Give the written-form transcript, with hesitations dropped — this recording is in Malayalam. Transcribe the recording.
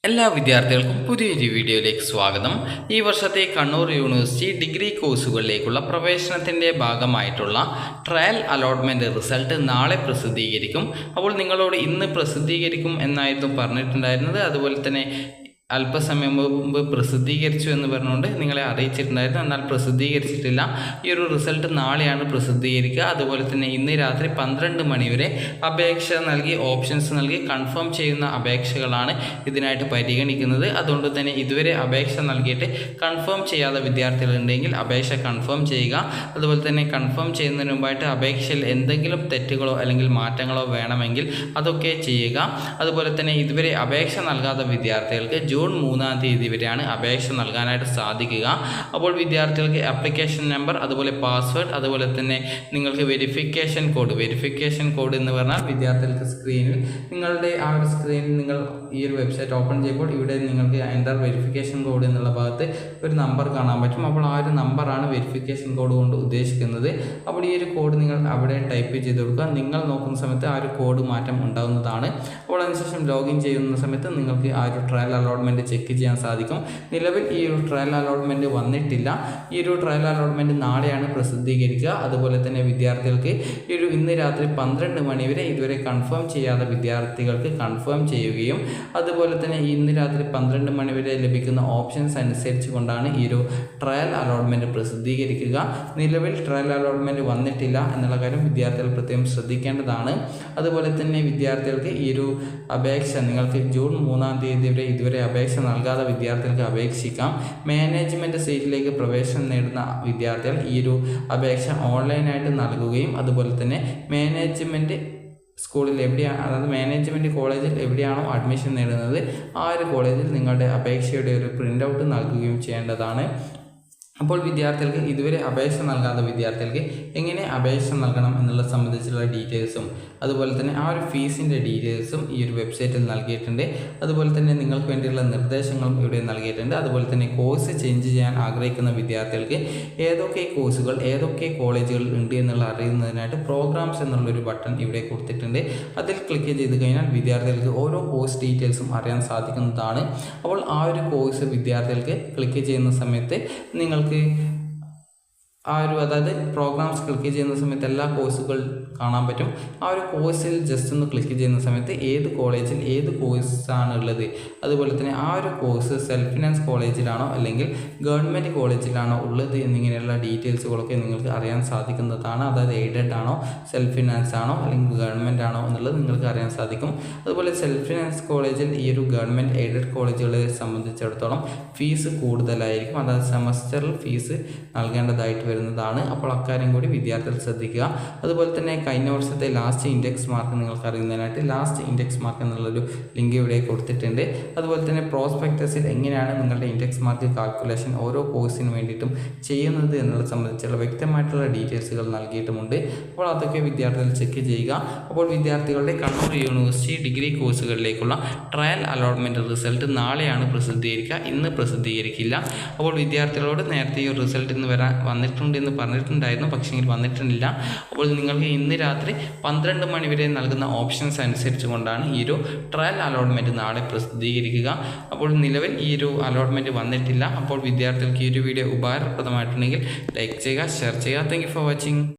എല്ലാ വിദ്യാർത്ഥികൾക്കും പുതിയൊരു വീഡിയോയിലേക്ക് സ്വാഗതം. ഈ വർഷത്തെ കണ്ണൂർ യൂണിവേഴ്സിറ്റി ഡിഗ്രി കോഴ്സുകളിലേക്കുള്ള പ്രവേശനത്തിൻ്റെ ഭാഗമായിട്ടുള്ള ട്രയൽ അലോട്ട്മെൻറ്റ് റിസൾട്ട് നാളെ പ്രസിദ്ധീകരിക്കും. അപ്പോൾ നിങ്ങളോട് ഇന്ന് പ്രസിദ്ധീകരിക്കും എന്നായിരുന്നു പറഞ്ഞിട്ടുണ്ടായിരുന്നത്. അതുപോലെ തന്നെ അല്പസമയം മുമ്പ് പ്രസിദ്ധീകരിച്ചു എന്ന് പറഞ്ഞുകൊണ്ട് നിങ്ങളെ അറിയിച്ചിട്ടുണ്ടായിരുന്നു. എന്നാൽ പ്രസിദ്ധീകരിച്ചിട്ടില്ല. ഈ ഒരു റിസൾട്ട് നാളെയാണ് പ്രസിദ്ധീകരിക്കുക. അതുപോലെ തന്നെ ഇന്ന് രാത്രി 12 മണിവരെ അപേക്ഷ നൽകി ഓപ്ഷൻസ് നൽകി കൺഫേം ചെയ്യുന്ന അപേക്ഷകളാണ് ഇതിനായിട്ട് പരിഗണിക്കുന്നത്. അതുകൊണ്ട് തന്നെ ഇതുവരെ അപേക്ഷ നൽകിയിട്ട് കൺഫേം ചെയ്യാത്ത വിദ്യാർത്ഥികളുണ്ടെങ്കിൽ അപേക്ഷ കൺഫേം ചെയ്യുക. അതുപോലെ തന്നെ കൺഫേം ചെയ്യുന്നതിന് മുമ്പായിട്ട് അപേക്ഷയിൽ എന്തെങ്കിലും തെറ്റുകളോ അല്ലെങ്കിൽ മാറ്റങ്ങളോ വേണമെങ്കിൽ അതൊക്കെ ചെയ്യുക. അതുപോലെ തന്നെ ഇതുവരെ അപേക്ഷ നൽകാത്ത വിദ്യാർത്ഥികൾക്ക് ജൂൺ 3-ാം തീയതി വരെയാണ് അപേക്ഷ നൽകാനായിട്ട് സാധിക്കുക. അപ്പോൾ വിദ്യാർത്ഥികൾക്ക് ആപ്ലിക്കേഷൻ നമ്പർ, അതുപോലെ പാസ്വേഡ്, അതുപോലെ തന്നെ നിങ്ങൾക്ക് വെരിഫിക്കേഷൻ കോഡ് എന്ന് പറഞ്ഞാൽ വിദ്യാർത്ഥികൾക്ക് സ്ക്രീനിൽ നിങ്ങളുടെ ആ ഒരു സ്ക്രീനിൽ നിങ്ങൾ ഈ ഒരു വെബ്സൈറ്റ് ഓപ്പൺ ചെയ്യുമ്പോൾ ഇവിടെ നിങ്ങൾക്ക് എൻ്റർ വെരിഫിക്കേഷൻ കോഡ് എന്നുള്ള ഭാഗത്ത് ഒരു നമ്പർ കാണാൻ പറ്റും. അപ്പോൾ ആ ഒരു നമ്പറാണ് വെരിഫിക്കേഷൻ കോഡ് കൊണ്ട് ഉദ്ദേശിക്കുന്നത്. അപ്പോൾ ഈ ഒരു കോഡ് നിങ്ങൾ അവിടെ ടൈപ്പ് ചെയ്ത് കൊടുക്കുക. നിങ്ങൾ നോക്കുന്ന സമയത്ത് ആ ഒരു കോഡ് മാറ്റം ഉണ്ടാകുന്നതാണ്. അപ്പോൾ അതിനുശേഷം ലോഗിൻ ചെയ്യുന്ന സമയത്ത് നിങ്ങൾക്ക് ആ ഒരു ട്രയൽ അലോട്ട്മെൻറ്റ് ചെക്ക് ചെയ്യാൻ സാധിക്കും. നിലവിൽ ഈ ഒരു ട്രയൽ അലോട്ട്മെൻറ്റ് വന്നിട്ടില്ല. ഈ ഒരു ട്രയൽ അലോട്ട്മെൻറ്റ് നാളെയാണ് പ്രസിദ്ധീകരിക്കുക. അതുപോലെ തന്നെ വിദ്യാർത്ഥികൾക്ക് ഇന്ന് രാത്രി 12 മണി വരെ ഇതുവരെ കൺഫേം ചെയ്യാത്ത വിദ്യാർത്ഥികൾക്ക് കൺഫേം ചെയ്യുകയും അതുപോലെ തന്നെ ഇന്ന് രാത്രി 12 മണി വരെ ലഭിക്കുന്ന ഓപ്ഷൻസ് അനുസരിച്ച് കൊണ്ടാണ് ഈ ഒരു ട്രയൽ അലോട്ട്മെൻറ്റ് പ്രസിദ്ധീകരിക്കുക. നിലവിൽ ട്രയൽ അലോട്ട്മെൻറ്റ് വന്നിട്ടില്ല എന്നുള്ള കാര്യം വിദ്യാർത്ഥികൾ പ്രത്യേകം ശ്രദ്ധിക്കേണ്ടതാണ്. അതുപോലെ തന്നെ വിദ്യാർത്ഥികൾക്ക് ഈ ഒരു അപേക്ഷ നിങ്ങൾക്ക് ജൂൺ 3-ാം തീയതി വരെ ഇതുവരെ അപേക്ഷ നൽകാത്ത വിദ്യാർത്ഥികൾക്ക് അപേക്ഷിക്കാം. മാനേജ്മെൻറ്റ് സീറ്റിലേക്ക് പ്രവേശനം നേടുന്ന വിദ്യാർത്ഥികൾ ഈ ഒരു അപേക്ഷ ഓൺലൈനായിട്ട് നൽകുകയും അതുപോലെ തന്നെ മാനേജ്മെൻറ്റ് സ്കൂളിൽ എവിടെയാണ്, അതായത് മാനേജ്മെൻറ്റ് കോളേജിൽ എവിടെയാണോ അഡ്മിഷൻ നേടുന്നത് ആ ഒരു കോളേജിൽ നിങ്ങളുടെ അപേക്ഷയുടെ ഒരു പ്രിൻ്റ് ഔട്ട് നൽകുകയും ചെയ്യേണ്ടതാണ്. അപ്പോൾ വിദ്യാർത്ഥികൾക്ക് ഇതുവരെ അപേക്ഷ നൽകാത്ത വിദ്യാർത്ഥികൾക്ക് എങ്ങനെ അപേക്ഷ നൽകണം എന്നുള്ള സംബന്ധിച്ചുള്ള ഡീറ്റെയിൽസും അതുപോലെ തന്നെ ആ ഒരു ഫീസിൻ്റെ ഡീറ്റെയിൽസും ഈ ഒരു വെബ്സൈറ്റിൽ നൽകിയിട്ടുണ്ട്. അതുപോലെ തന്നെ നിങ്ങൾക്ക് വേണ്ടിയുള്ള നിർദ്ദേശങ്ങളും ഇവിടെ നൽകിയിട്ടുണ്ട്. അതുപോലെ തന്നെ കോഴ്സ് ചേഞ്ച് ചെയ്യാൻ ആഗ്രഹിക്കുന്ന വിദ്യാർത്ഥികൾക്ക് ഏതൊക്കെ കോഴ്സുകൾ ഏതൊക്കെ കോളേജുകൾ ഉണ്ട് എന്നുള്ള അറിയുന്നതിനായിട്ട് പ്രോഗ്രാംസ് എന്നുള്ളൊരു ബട്ടൺ ഇവിടെ കൊടുത്തിട്ടുണ്ട്. അതിൽ ക്ലിക്ക് ചെയ്ത് കഴിഞ്ഞാൽ വിദ്യാർത്ഥികൾക്ക് ഓരോ കോഴ്സ് ഡീറ്റെയിൽസും അറിയാൻ സാധിക്കുന്നതാണ്. അപ്പോൾ ആ ഒരു കോഴ്സ് വിദ്യാർത്ഥികൾക്ക് ക്ലിക്ക് ചെയ്യുന്ന സമയത്ത് നിങ്ങൾക്ക് അതായത് പ്രോഗ്രാംസ് ക്ലിക്ക് ചെയ്യുന്ന സമയത്ത് എല്ലാ കോഴ്സുകൾ കാണാൻ പറ്റും. ആ ഒരു കോഴ്സിൽ ജസ്റ്റ് ഒന്ന് ക്ലിക്ക് ചെയ്യുന്ന സമയത്ത് ഏത് കോളേജിൽ ഏത് കോഴ്സാണ് ഉള്ളത്, അതുപോലെ തന്നെ ആ ഒരു കോഴ്സ് സെൽഫ് ഫിനാൻസ് കോളേജിലാണോ അല്ലെങ്കിൽ ഗവൺമെൻറ് കോളേജിലാണോ ഉള്ളത് എന്നിങ്ങനെയുള്ള ഡീറ്റെയിൽസുകളൊക്കെ നിങ്ങൾക്ക് അറിയാൻ സാധിക്കുന്നതാണ്. അതായത് എയ്ഡഡ് ആണോ സെൽഫ് ഫിനാൻസ് ആണോ അല്ലെങ്കിൽ ഗവൺമെൻറ് ആണോ എന്നുള്ളത് നിങ്ങൾക്ക് അറിയാൻ സാധിക്കും. അതുപോലെ സെൽഫ് ഫിനാൻസ് കോളേജിൽ ഈ ഒരു ഗവൺമെൻറ് എയ്ഡഡ് കോളേജുകളെ സംബന്ധിച്ചിടത്തോളം ഫീസ് കൂടുതലായിരിക്കും. അതായത് സെമസ്റ്ററിൽ ഫീസ് നൽകേണ്ടതായിട്ട് വരുന്നതാണ്. അപ്പോൾ അക്കാര്യം കൂടി വിദ്യാർത്ഥികൾ ശ്രദ്ധിക്കുക. അതുപോലെ തന്നെ കഴിഞ്ഞ വർഷത്തെ ലാസ്റ്റ് ഇൻഡെക്സ് മാർക്ക് നിങ്ങൾക്ക് അറിയുന്നതിനായിട്ട് ലാസ്റ്റ് ഇൻഡെക്സ് മാർക്ക് എന്നുള്ളൊരു ലിങ്ക് ഇവിടെ കൊടുത്തിട്ടുണ്ട്. അതുപോലെ തന്നെ പ്രോസ്പെക്ടസിൽ എങ്ങനെയാണ് നിങ്ങളുടെ ഇൻഡെക്സ് മാർക്ക് കാൽക്കുലേഷൻ ഓരോ കോഴ്സിന് വേണ്ടിയിട്ടും ചെയ്യുന്നത് എന്നുള്ളത് സംബന്ധിച്ചുള്ള വ്യക്തമായിട്ടുള്ള ഡീറ്റെയിൽസുകൾ നൽകിയിട്ടുമുണ്ട്. അപ്പോൾ അതൊക്കെ വിദ്യാർത്ഥികൾ ചെക്ക് ചെയ്യുക. അപ്പോൾ വിദ്യാർത്ഥികളുടെ കണ്ണൂർ യൂണിവേഴ്സിറ്റി ഡിഗ്രി കോഴ്സുകളിലേക്കുള്ള ട്രയൽ അലോട്ട്മെൻറ്റ് റിസൾട്ട് നാളെയാണ് പ്രസിദ്ധീകരിക്കുക, ഇന്ന് പ്രസിദ്ധീകരിക്കില്ല. അപ്പോൾ വിദ്യാർത്ഥികളോട് നേരത്തെ ഈ റിസൾട്ട് ഇന്ന് വന്നിട്ടുണ്ടെന്ന് പറഞ്ഞിട്ടുണ്ടായിരുന്നു, പക്ഷേ വന്നിട്ടില്ല. അപ്പോൾ നിങ്ങൾക്ക് ഇന്ന് രാത്രി 12 മണി വരെ നൽകുന്ന ഓപ്ഷൻസ് അനുസരിച്ച് കൊണ്ടാണ് ഈ ഒരു ട്രയൽ അലോട്ട്മെൻറ്റ് നാളെ പ്രസിദ്ധീകരിക്കുക. അപ്പോൾ നിലവിൽ ഈ ഒരു അലോട്ട്മെൻറ്റ് വന്നിട്ടില്ല. അപ്പോൾ വിദ്യാർത്ഥികൾക്ക് ഈ ഒരു വീഡിയോ ഉപകാരപ്രദമായിട്ടുണ്ടെങ്കിൽ ലൈക്ക് ചെയ്യുക, ഷെയർ ചെയ്യുക. Thank you for watching.